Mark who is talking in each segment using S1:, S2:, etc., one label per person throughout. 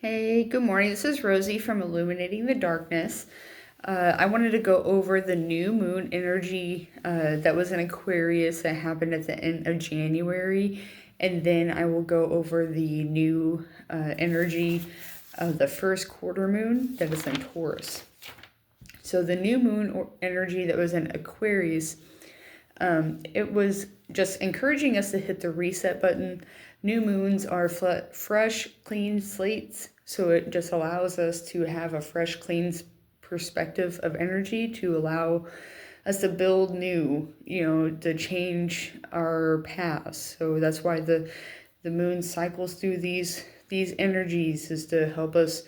S1: Hey, good morning. This is Rosie from Illuminating the Darkness. I wanted to go over the new moon energy that was in Aquarius that happened at the end of January, and then I will go over the new energy of the first quarter moon that is in Taurus. So the new moon energy that was in Aquarius, it was just encouraging us to hit the reset button. New moons are fresh, clean slates, so it just allows us to have a fresh, clean perspective of energy to allow us to build new, to change our past. So that's why the moon cycles through these energies, is to help us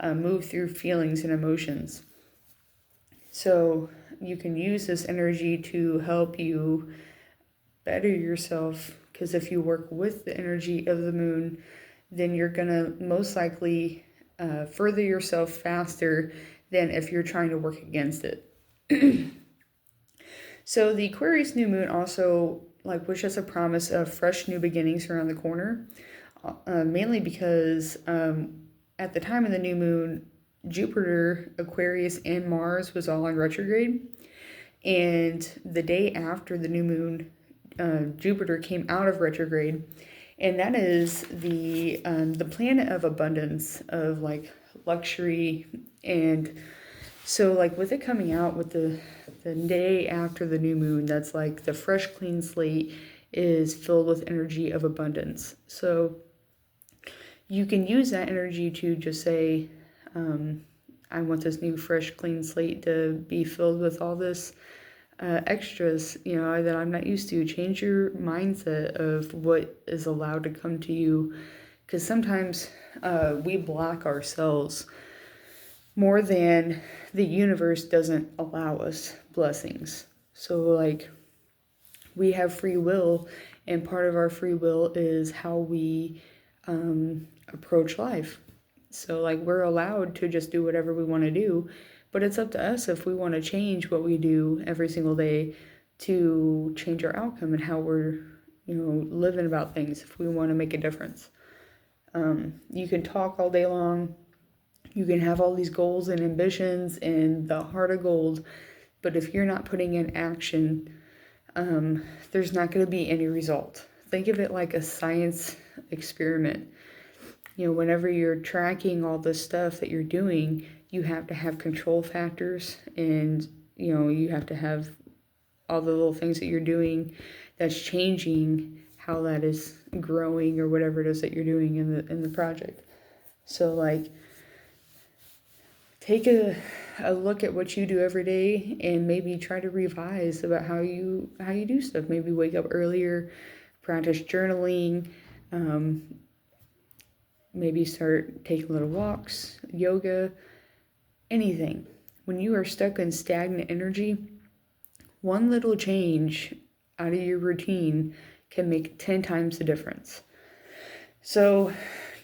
S1: move through feelings and emotions. So you can use this energy to help you better yourself, because if you work with the energy of the moon, then you're going to most likely further yourself faster than if you're trying to work against it. So the Aquarius new moon also wishes a promise of fresh new beginnings around the corner, mainly because at the time of the new moon, Jupiter, Aquarius, and Mars was all in retrograde. And the day after the new moon, Jupiter came out of retrograde, and that is the planet of abundance, of luxury. And so with it coming out with the day after the new moon, that's the fresh clean slate is filled with energy of abundance. So you can use that energy to just say, I want this new fresh clean slate to be filled with all this extras, that I'm not used to. Change your mindset of what is allowed to come to you, because sometimes we block ourselves more than the universe doesn't allow us blessings. So we have free will, and part of our free will is how we approach life. So we're allowed to just do whatever we want to do, but it's up to us if we want to change what we do every single day to change our outcome and how we're, living about things, if we want to make a difference. You can talk all day long. You can have all these goals and ambitions and the heart of gold, but if you're not putting in action, there's not going to be any result. Think of it like a science experiment. Whenever you're tracking all the stuff that you're doing, you have to have control factors, and, you have to have all the little things that you're doing that's changing how that is growing, or whatever it is that you're doing in the project. So take a look at what you do every day, and maybe try to revise about how you do stuff. Maybe wake up earlier, practice journaling, maybe start taking little walks, yoga, anything. When you are stuck in stagnant energy, one little change out of your routine can make 10 times the difference. So,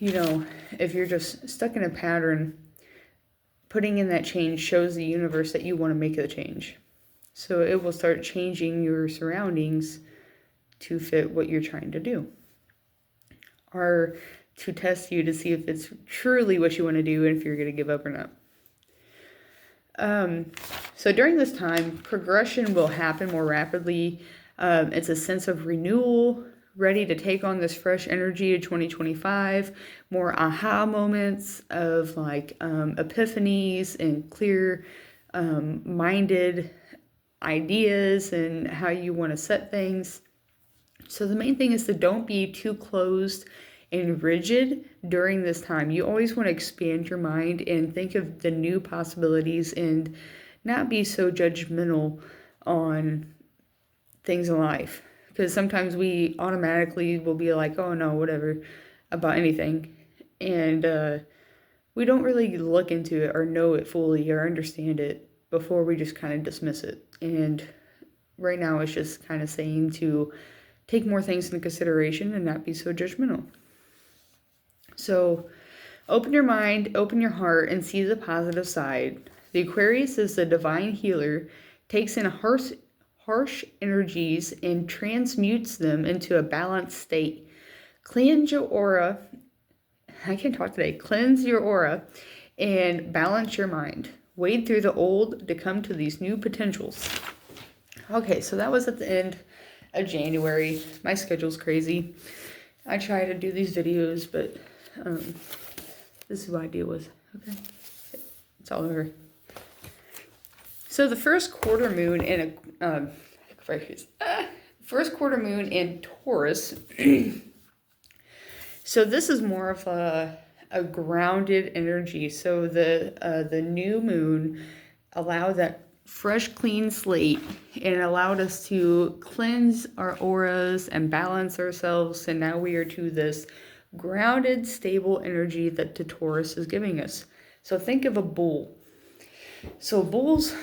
S1: if you're just stuck in a pattern, putting in that change shows the universe that you want to make the change. So it will start changing your surroundings to fit what you're trying to do, or to test you to see if it's truly what you want to do and if you're going to give up or not. So during this time, progression will happen more rapidly. It's a sense of renewal, ready to take on this fresh energy of 2025, more aha moments of epiphanies and clear minded ideas and how you want to set things. So the main thing is to don't be too closed and rigid during this time. You always want to expand your mind and think of the new possibilities, and not be so judgmental on things in life, because sometimes we automatically will be like, oh no, whatever, about anything, and we don't really look into it or know it fully or understand it before we just kind of dismiss it. And right now it's just kind of saying to take more things into consideration and not be so judgmental. So open your mind, open your heart, and see the positive side. The Aquarius is the divine healer, takes in harsh energies and transmutes them into a balanced state. Cleanse your aura I can't talk today. Cleanse your aura and balance your mind. Wade through the old to come to these new potentials. Okay, so that was at the end of January. My schedule's crazy. I try to do these videos, but this is what I deal with. Okay, it's all over. So the first quarter moon in first quarter moon in Taurus. So this is more of a grounded energy. So the new moon allowed that fresh, clean slate, and it allowed us to cleanse our auras and balance ourselves. And now we are to this grounded, stable energy that the Taurus is giving us. So think of a bull. So bulls,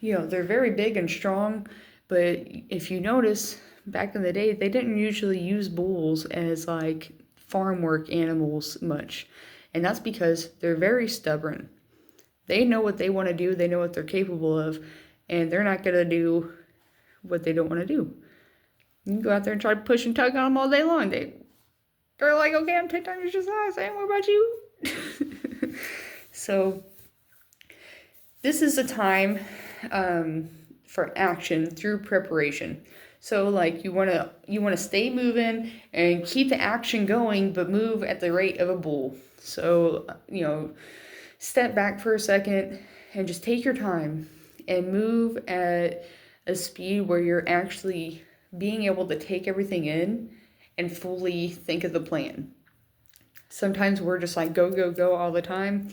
S1: they're very big and strong, but if you notice, back in the day, they didn't usually use bulls as like farm work animals much. And that's because they're very stubborn. They know what they want to do, they know what they're capable of, and they're not going to do what they don't want to do. You can go out there and try to push and tug on them all day long. They're like, okay, I'm 10 times your size, and what about you? So this is a time for action through preparation. So like you want to stay moving and keep the action going, but move at the rate of a bull. So, step back for a second and just take your time and move at a speed where you're actually being able to take everything in and fully think of the plan. Sometimes we're just like go, go, go all the time.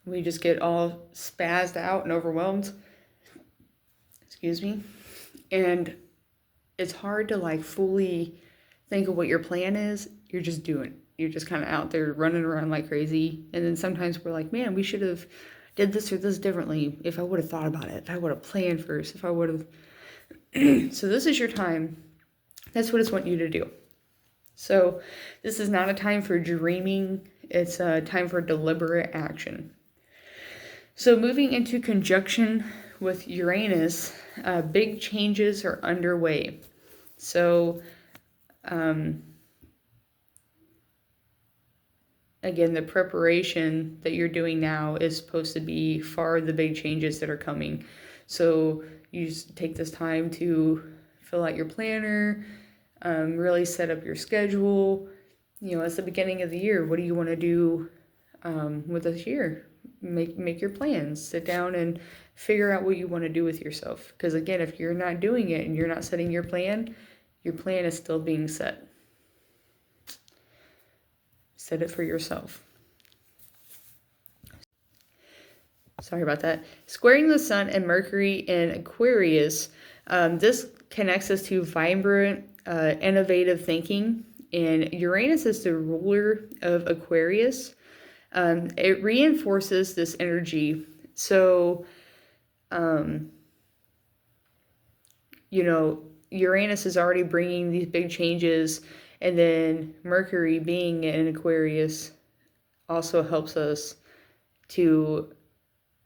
S1: We just get all spazzed out and overwhelmed. Excuse me. And it's hard to like fully think of what your plan is. You're just doing. You're just kind of out there running around like crazy. And then sometimes we're like, man, we should have did this or this differently. If I would have thought about it, if I would have planned first, if I would have. So this is your time. That's what it's wanting you to do. So this is not a time for dreaming. It's a time for deliberate action. So moving into conjunction with Uranus, big changes are underway. So, again, the preparation that you're doing now is supposed to be for the big changes that are coming. So you just take this time to fill out your planner, really set up your schedule. It's the beginning of the year. What do you want to do with this year? Make your plans. Sit down and figure out what you want to do with yourself. Because again, if you're not doing it and you're not setting your plan is still being set. Set it for yourself. Sorry about that. Squaring the Sun and Mercury in Aquarius. This connects us to vibrant, innovative thinking. And Uranus is the ruler of Aquarius. It reinforces this energy. So, Uranus is already bringing these big changes, and then Mercury being in Aquarius also helps us to,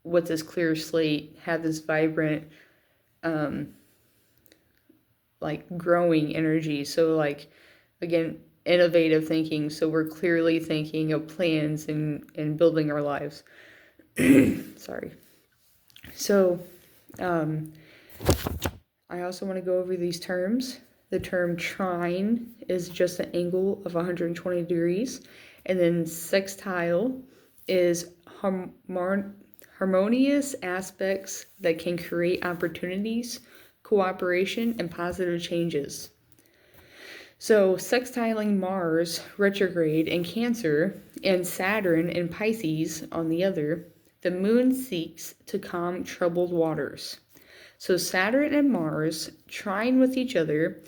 S1: with this clear slate, have this vibrant, growing energy. So, again, innovative thinking. So we're clearly thinking of plans and building our lives. Sorry. So, I also want to go over these terms. The term trine is just an angle of 120 degrees. And then sextile is harmonious aspects that can create opportunities, cooperation, and positive changes. So sextiling Mars retrograde in Cancer and Saturn in Pisces on the other, the moon seeks to calm troubled waters. So Saturn and Mars trine with each other.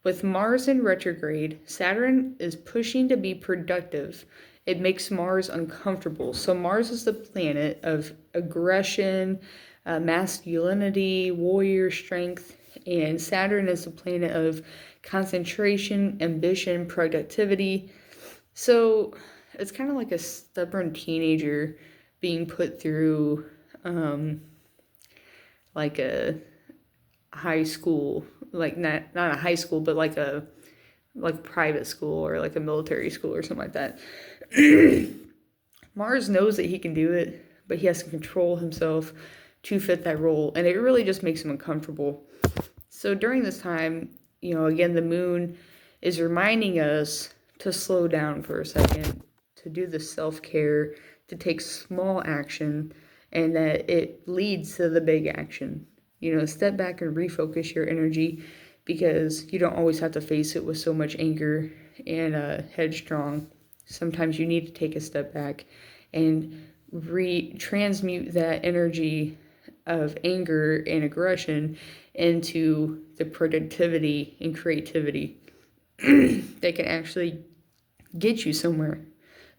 S1: With Mars in retrograde, Saturn is pushing to be productive. It makes Mars uncomfortable. So Mars is the planet of aggression, masculinity, warrior strength, and Saturn is the planet of concentration, ambition, productivity. So it's kind of like a stubborn teenager being put through a high school, not a high school, but like a like private school or like a military school or something like that. Mars knows that he can do it, but he has to control himself to fit that role, and it really just makes him uncomfortable. So during this time, again, the moon is reminding us to slow down for a second, to do the self-care, to take small action, and that it leads to the big action. Step back and refocus your energy, because you don't always have to face it with so much anger and headstrong. Sometimes you need to take a step back and transmute that energy of anger and aggression into the productivity and creativity that can actually get you somewhere,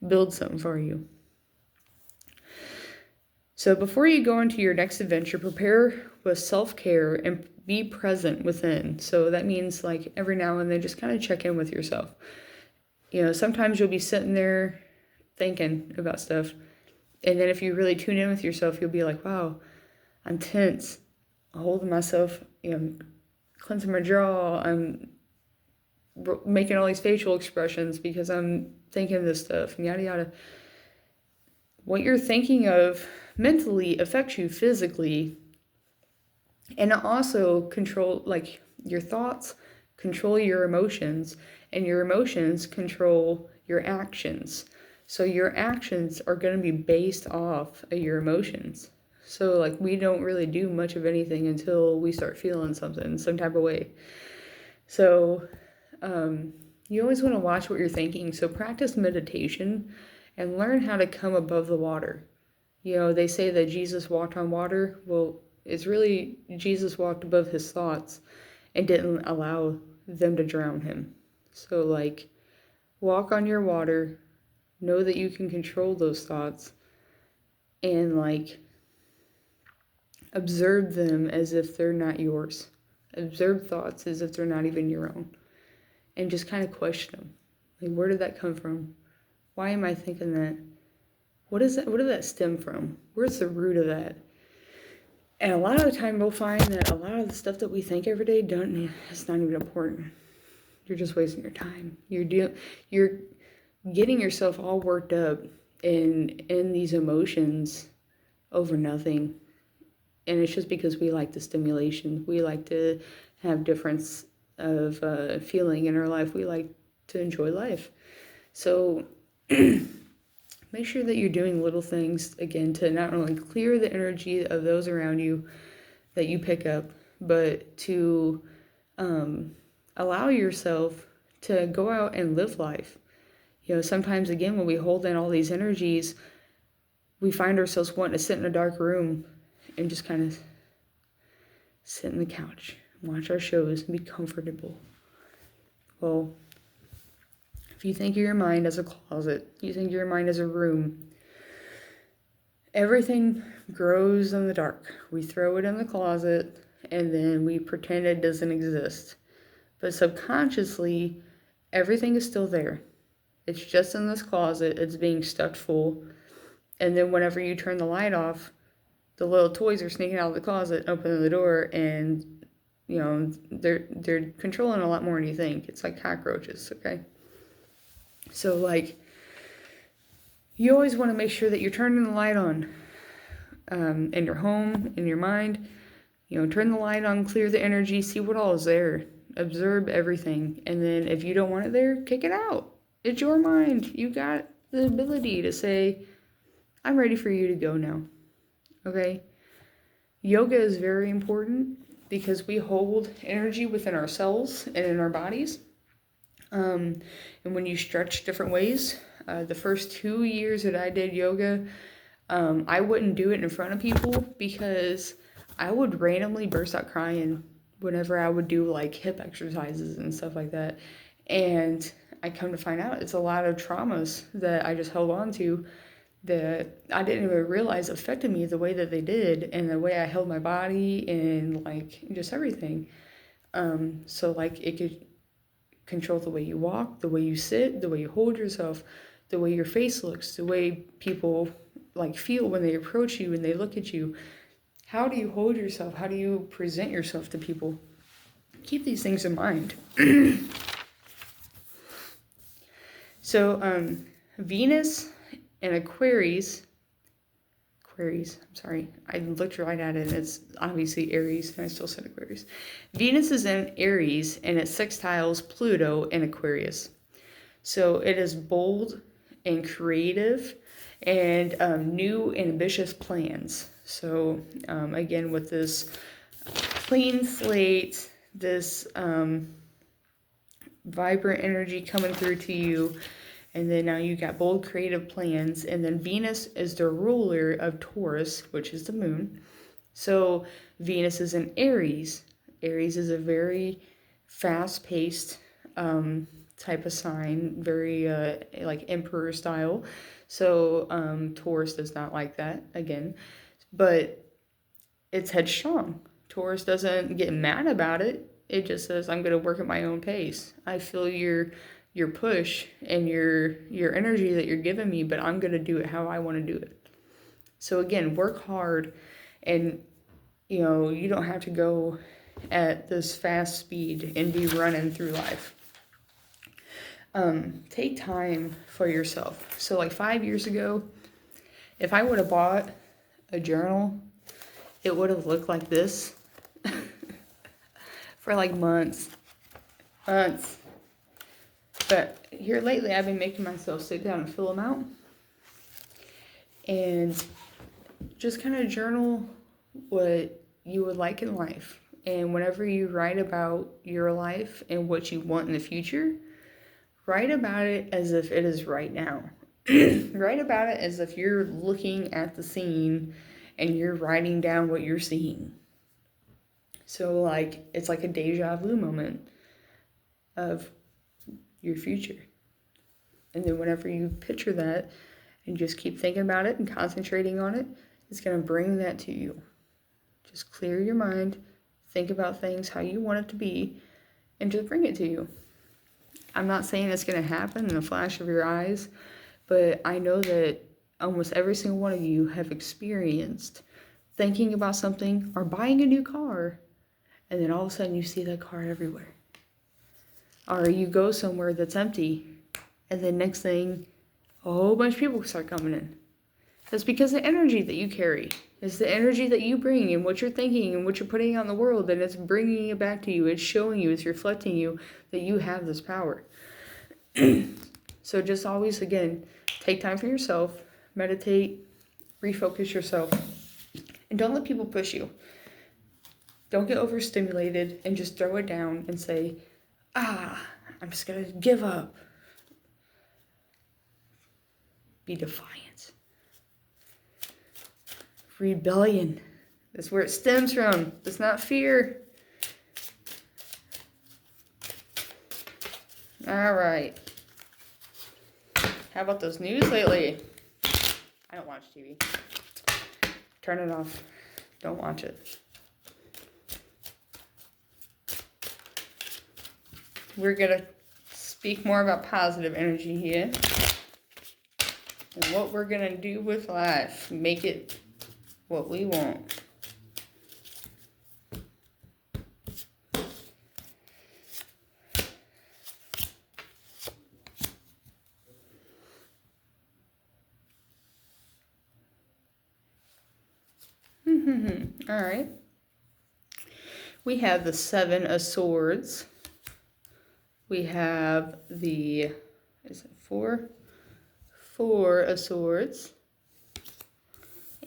S1: build something for you. So before you go into your next adventure, prepare with self-care and be present within. So that means like every now and then just kind of check in with yourself. Sometimes you'll be sitting there thinking about stuff, and then if you really tune in with yourself, you'll be like, wow, I'm tense, I'm holding myself, cleansing my jaw, I'm making all these facial expressions because I'm thinking of this stuff, and yada yada. What you're thinking of mentally affects you physically, and it also control, like, your thoughts control your emotions, and your emotions control your actions. So your actions are going to be based off of your emotions. So like we don't really do much of anything until we start feeling something, some type of way. So you always want to watch what you're thinking. So practice meditation and learn how to come above the water. They say that Jesus walked on water. Well, it's really Jesus walked above his thoughts and didn't allow them to drown him. So like, walk on your water, know that you can control those thoughts, and like, observe them as if they're not yours. Observe thoughts as if they're not even your own. And just kind of question them. Like, where did that come from? Why am I thinking that? What is that? What did that stem from? Where's the root of that? And a lot of the time we'll find that a lot of the stuff that we think every day, it's not even important. You're just wasting your time. You're getting yourself all worked up in these emotions over nothing. And it's just because we like the stimulation. We like to have difference of feeling in our life. We like to enjoy life. So make sure that you're doing little things, again, to not only clear the energy of those around you that you pick up, but to allow yourself to go out and live life. Sometimes, again, when we hold in all these energies, we find ourselves wanting to sit in a dark room and just kind of sit on the couch, watch our shows, and be comfortable. Well, if you think of your mind as a closet, you think of your mind as a room, everything grows in the dark. We throw it in the closet, and then we pretend it doesn't exist. But subconsciously, everything is still there. It's just in this closet. It's being stuffed full. And then whenever you turn the light off, the little toys are sneaking out of the closet, opening the door, and they're controlling a lot more than you think. It's like cockroaches, okay? So like, you always want to make sure that you're turning the light on in your home, in your mind. Turn the light on, clear the energy, see what all is there. Observe everything. And then if you don't want it there, kick it out. It's your mind. You got the ability to say, I'm ready for you to go now. Okay? Yoga is very important because we hold energy within ourselves and in our bodies. And when you stretch different ways, the first 2 years that I did yoga, I wouldn't do it in front of people because I would randomly burst out crying whenever I would do like hip exercises and stuff like that. And I come to find out it's a lot of traumas that I just held on to that I didn't even realize affected me the way that they did, and the way I held my body and like just everything. So like, it could control the way you walk, the way you sit, the way you hold yourself, the way your face looks, the way people like feel when they approach you and they look at you. How do you hold yourself? How do you present yourself to people? Keep these things in mind. So Venus and Aquarius, I'm sorry, I looked right at it, it's obviously Aries, and I still said Aquarius. Venus is in Aries, and it sextiles Pluto in Aquarius. So it is bold and creative, and new and ambitious plans. So again, with this clean slate, this vibrant energy coming through to you, and then now you got bold creative plans, and then Venus is the ruler of Taurus, which is the moon. So Venus is in Aries. Aries is a very fast-paced type of sign, very like emperor style. So Taurus does not like that, again, but it's headstrong. Taurus doesn't get mad about it. It just says, I'm going to work at my own pace. I feel your push and your energy that you're giving me, but I'm going to do it how I want to do it. So again, work hard, and you don't have to go at this fast speed and be running through life. Take time for yourself. So like 5 years ago, if I would have bought a journal, it would have looked like this for like months. But here lately, I've been making myself sit down and fill them out, and just kind of journal what you would like in life. And whenever you write about your life and what you want in the future, write about it as if it is right now. Write about it as if you're looking at the scene and you're writing down what you're seeing. So like, it's like a deja vu moment of your future. And then whenever you picture that and just keep thinking about it and concentrating on it, it's going to bring that to you. Just clear your mind, think about things how you want it to be, and just bring it to you. I'm not saying it's going to happen in a flash of your eyes, but I know that almost every single one of you have experienced thinking about something or buying a new car, and then all of a sudden you see that car everywhere. Or you go somewhere that's empty, and then next thing, a whole bunch of people start coming in. That's because the energy that you carry. It's the energy that you bring and what you're thinking and what you're putting out in the world, and it's bringing it back to you. It's showing you, it's reflecting you that you have this power. So just always, again, take time for yourself, meditate, refocus yourself, and don't let people push you. Don't get overstimulated and just throw it down and say, I'm just going to give up. Be defiant. Rebellion. That's where it stems from. It's not fear. All right. How about those news lately? I don't watch TV. Turn it off. Don't watch it. We're going to speak more about positive energy here. And what we're going to do with life. Make it what we want. All right. We have the Seven of Swords. We have the, is it four? Four of Swords.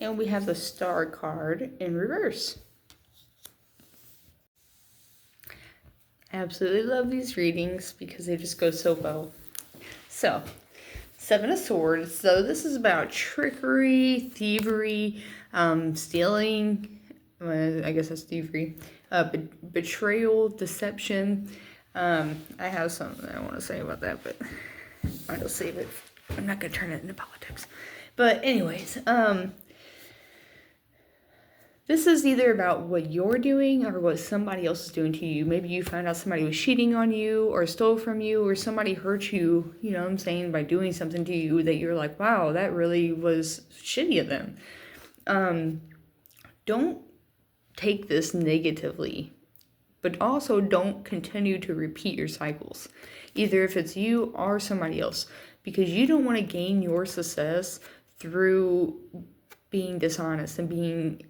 S1: And we have the Star card in reverse. Absolutely love these readings because they just go so well. So, Seven of Swords. So this is about trickery, thievery, stealing. I guess that's thievery. Betrayal, deception. I have something I want to say about that, but I'll save it. I'm not going to turn it into politics. But anyways, this is either about what you're doing or what somebody else is doing to you. Maybe you found out somebody was cheating on you or stole from you, or somebody hurt you, you know what I'm saying, by doing something to you that you're like, wow, that really was shitty of them. Don't take this negatively, but also don't continue to repeat your cycles, either if it's you or somebody else, because you don't want to gain your success through being dishonest and being,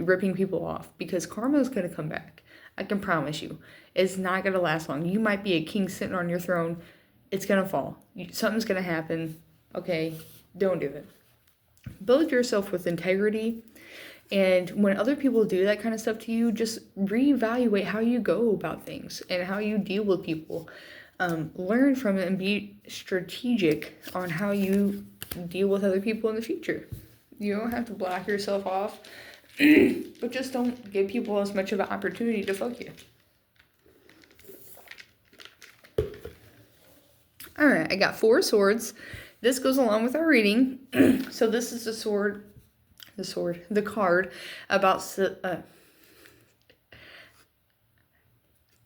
S1: ripping people off, because karma is going to come back. I can promise you. It's not going to last long. You might be a king sitting on your throne. It's going to fall. Something's going to happen. Okay, don't do it. Build yourself with integrity. And when other people do that kind of stuff to you, just reevaluate how you go about things and how you deal with people. Learn from it and be strategic on how you deal with other people in the future. You don't have to block yourself off, but just don't give people as much of an opportunity to fuck you. All right, I got 4 swords. This goes along with our reading. So this is the card about,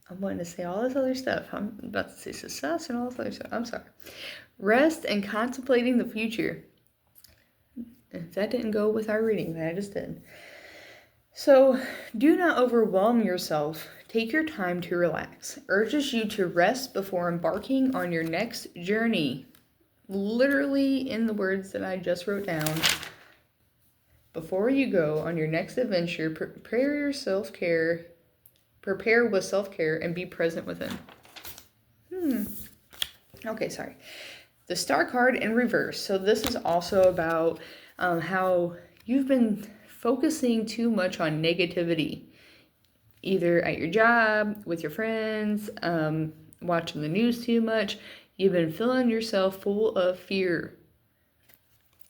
S1: I'm wanting to say all this other stuff. I'm about to say success and all this other stuff. I'm sorry. Rest and contemplating the future. If that didn't go with our reading, that I just did. So, do not overwhelm yourself. Take your time to relax. Urges you to rest before embarking on your next journey. Literally in the words that I just wrote down. Before you go on your next adventure, prepare with self-care and be present within. Okay, sorry. The Star card in reverse. So this is also about how you've been focusing too much on negativity, either at your job, with your friends, watching the news too much. You've been filling yourself full of fear.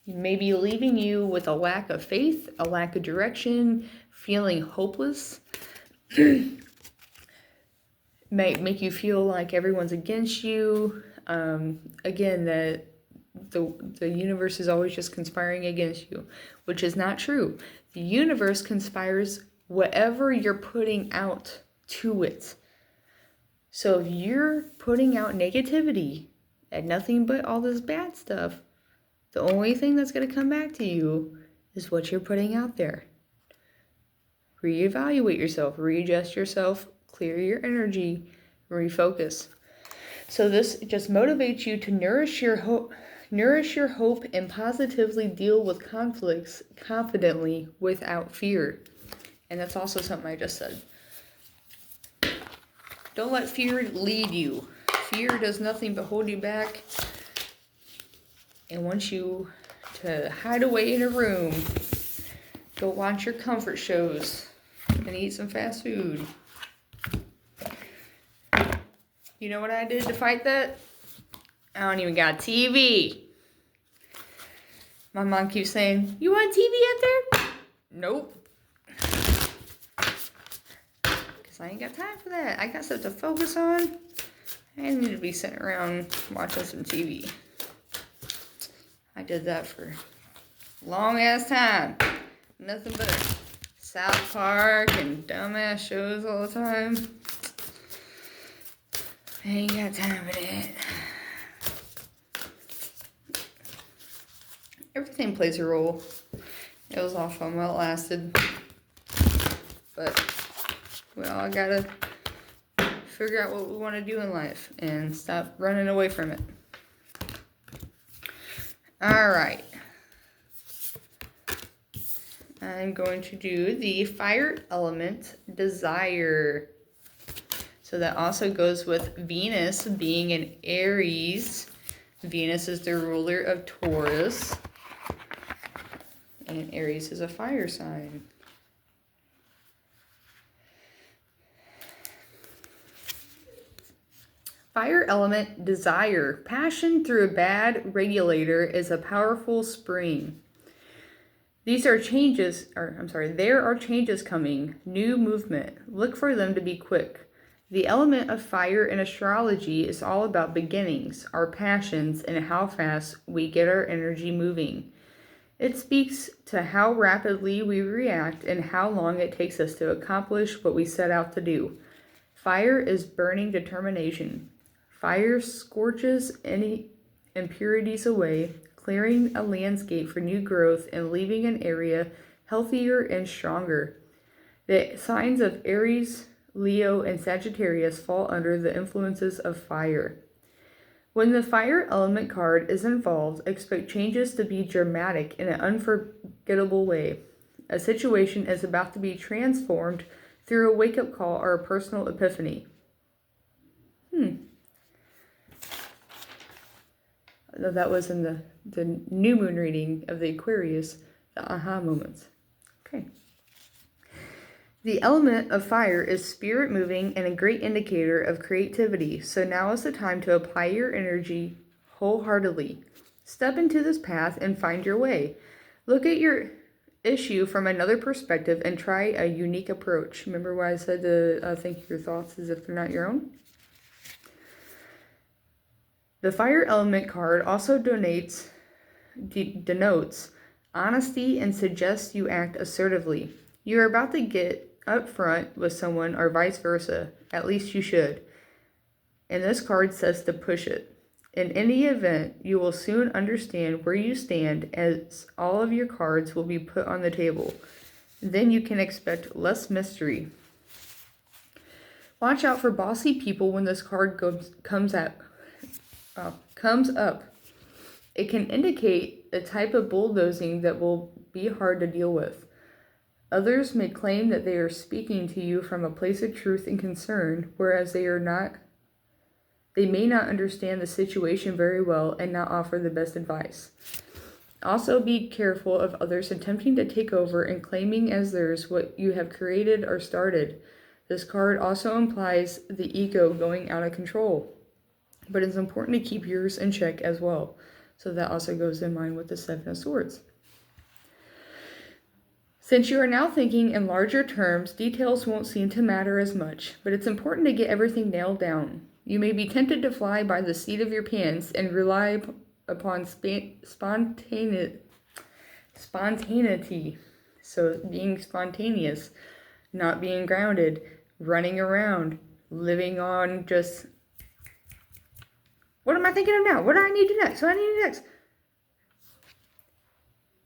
S1: Maybe leaving you with a lack of faith, a lack of direction, feeling hopeless. Might make you feel like everyone's against you. Again, that the universe is always just conspiring against you, which is not true. The universe conspires whatever you're putting out to it. So if you're putting out negativity and nothing but all this bad stuff, the only thing that's going to come back to you is what you're putting out there. Reevaluate yourself, readjust yourself, clear your energy, refocus. So this just motivates you to nourish your hope and positively deal with conflicts confidently without fear. And that's also something I just said. Don't let fear lead you. Fear does nothing but hold you back and wants you to hide away in a room, go watch your comfort shows, and eat some fast food. You know what I did to fight that? I don't even got TV. My mom keeps saying, "You want TV up there?" Nope. Because I ain't got time for that. I got stuff to focus on. I need to be sitting around watching some TV. I did that for a long ass time. Nothing but South Park and dumbass shows all the time. I ain't got time for that. Everything plays a role. It was all fun while it lasted. But we all gotta figure out what we want to do in life and stop running away from it. Alright. I'm going to do the fire element desire. So that also goes with Venus being in Aries. Venus is the ruler of Taurus. And Aries is a fire sign. Fire element desire. Passion through a bad regulator is a powerful spring. There are changes coming. New movement. Look for them to be quick. The element of fire in astrology is all about beginnings, our passions, and how fast we get our energy moving. It speaks to how rapidly we react and how long it takes us to accomplish what we set out to do. Fire is burning determination. Fire scorches any impurities away, clearing a landscape for new growth and leaving an area healthier and stronger. The signs of Aries, Leo, and Sagittarius fall under the influences of fire. When the fire element card is involved, expect changes to be dramatic in an unforgettable way. A situation is about to be transformed through a wake-up call or a personal epiphany. That was in the new moon reading of the Aquarius, the aha moments. Okay. The element of fire is spirit moving and a great indicator of creativity, so now is the time to apply your energy wholeheartedly. Step into this path and find your way. Look at your issue from another perspective and try a unique approach. Remember what I said to think your thoughts as if they're not your own? The fire element card also denotes honesty and suggests you act assertively. You're about to get up front with someone or vice versa. At least you should. And this card says to push it. In any event, you will soon understand where you stand as all of your cards will be put on the table. Then you can expect less mystery. Watch out for bossy people when this card comes up. It can indicate a type of bulldozing that will be hard to deal with. Others may claim that they are speaking to you from a place of truth and concern, whereas they may not understand the situation very well and not offer the best advice. Also be careful of others attempting to take over and claiming as theirs what you have created or started. This card also implies the ego going out of control, but it's important to keep yours in check as well. So that also goes in line with the Seven of Swords. Since you are now thinking in larger terms, details won't seem to matter as much, but it's important to get everything nailed down. You may be tempted to fly by the seat of your pants and rely upon spontaneity. So being spontaneous, not being grounded, running around, living on just, what am I thinking of now? What do I need to do next? What do I need to do next?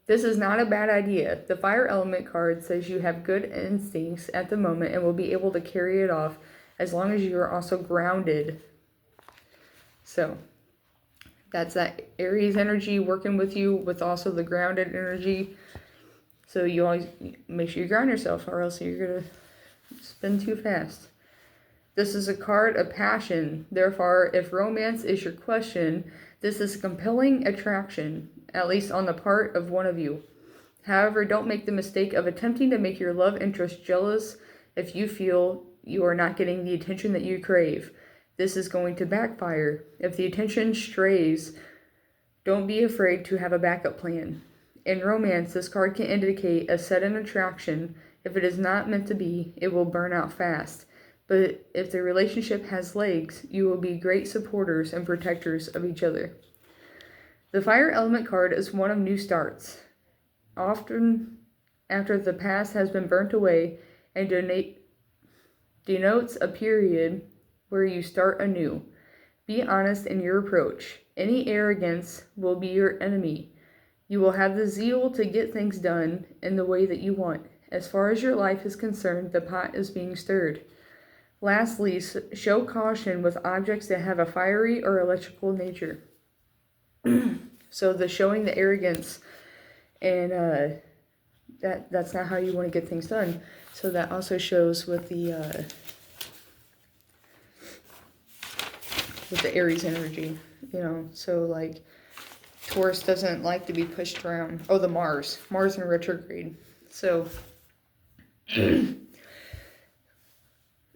S1: This is not a bad idea. The fire element card says you have good instincts at the moment and will be able to carry it off as long as you are also grounded. So that's that Aries energy working with you with also the grounded energy. So you always make sure you ground yourself or else you're going to spin too fast. This is a card of passion. Therefore, if romance is your question, this is compelling attraction, at least on the part of one of you. However, don't make the mistake of attempting to make your love interest jealous if you feel you are not getting the attention that you crave. This is going to backfire. If the attention strays, don't be afraid to have a backup plan. In romance, this card can indicate a sudden attraction. If it is not meant to be, it will burn out fast. But if the relationship has legs, you will be great supporters and protectors of each other. The fire element card is one of new starts. Often after the past has been burnt away and denotes a period where you start anew. Be honest in your approach. Any arrogance will be your enemy. You will have the zeal to get things done in the way that you want. As far as your life is concerned, the pot is being stirred. Lastly, show caution with objects that have a fiery or electrical nature. So the showing the arrogance and that's not how you want to get things done. So that also shows with the Aries energy, you know. So like Taurus doesn't like to be pushed around. Oh, the Mars in retrograde. So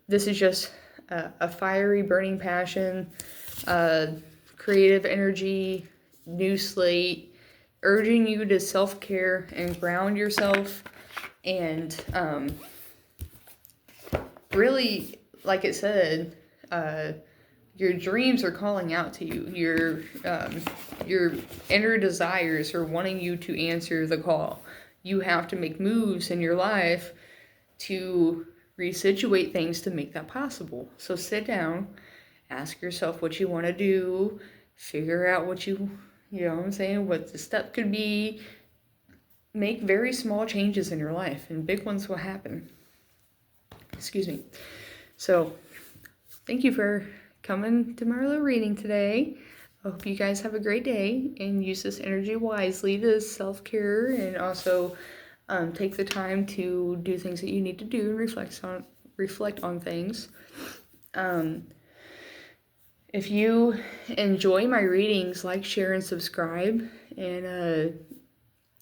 S1: this is just a fiery, burning passion, creative energy, new slate, urging you to self-care and ground yourself. And really, like it said, your dreams are calling out to you. Your inner desires are wanting you to answer the call. You have to make moves in your life to resituate things to make that possible. So sit down, ask yourself what you want to do, figure out what you know what I'm saying, what the step could be. Make very small changes in your life and big ones will happen. Excuse me. So, thank you for coming to my little reading today. I hope you guys have a great day and use this energy wisely to self-care, and also take the time to do things that you need to do and reflect on things. If you enjoy my readings, like, share, and subscribe, and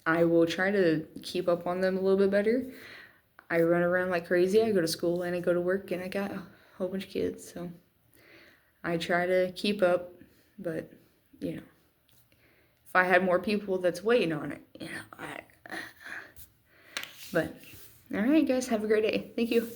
S1: I will try to keep up on them a little bit better. I run around like crazy. I go to school and I go to work, and I got a whole bunch of kids, so I try to keep up, but, you know, if I had more people that's waiting on it, but, all right, guys, have a great day. Thank you.